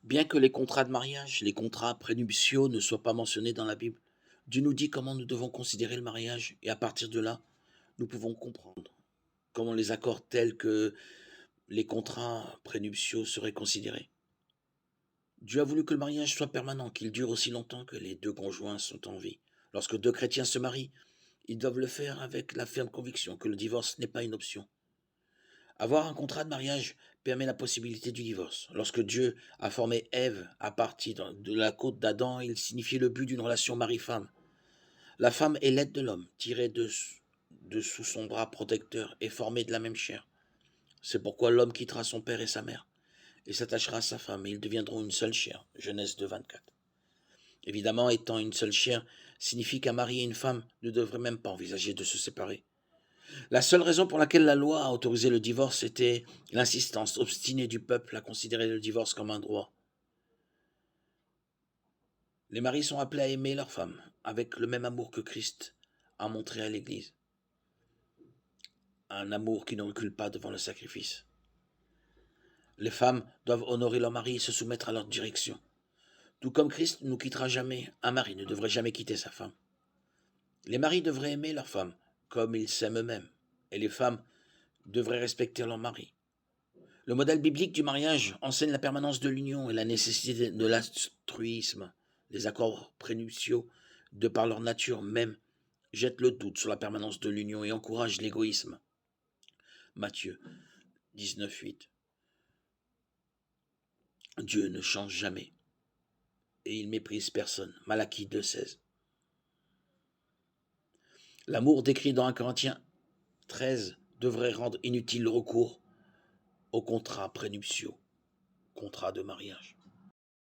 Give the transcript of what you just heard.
Bien que les contrats de mariage, les contrats prénuptiaux ne soient pas mentionnés dans la Bible, Dieu nous dit comment nous devons considérer le mariage et à partir de là, nous pouvons comprendre comment les accords tels que les contrats prénuptiaux seraient considérés. Dieu a voulu que le mariage soit permanent, qu'il dure aussi longtemps que les deux conjoints sont en vie. Lorsque deux chrétiens se marient, ils doivent le faire avec la ferme conviction que le divorce n'est pas une option. Avoir un contrat de mariage permet la possibilité du divorce. Lorsque Dieu a formé Ève à partir de la côte d'Adam, il signifiait le but d'une relation mari-femme. La femme est l'aide de l'homme, tirée de sous son bras protecteur et formée de la même chair. C'est pourquoi l'homme quittera son père et sa mère et s'attachera à sa femme et ils deviendront une seule chair. Genèse 2:24. Évidemment, étant une seule chair signifie qu'un mari et une femme ne devraient même pas envisager de se séparer. La seule raison pour laquelle la loi a autorisé le divorce était l'insistance obstinée du peuple à considérer le divorce comme un droit. Les maris sont appelés à aimer leur femme avec le même amour que Christ a montré à l'Église, un amour qui ne recule pas devant le sacrifice. Les femmes doivent honorer leur mari et se soumettre à leur direction. Tout comme Christ ne nous quittera jamais, un mari ne devrait jamais quitter sa femme. Les maris devraient aimer leur femme comme ils s'aiment eux-mêmes, et les femmes devraient respecter leur mari. Le modèle biblique du mariage enseigne la permanence de l'union et la nécessité de l'altruisme. Les accords prénuptiaux, de par leur nature même, jettent le doute sur la permanence de l'union et encouragent l'égoïsme. Matthieu 19:8. Dieu ne change jamais et il méprise personne. Malachie 2:16. L'amour décrit dans 1 Corinthiens 13 devrait rendre inutile le recours aux contrats prénuptiaux, contrats de mariage.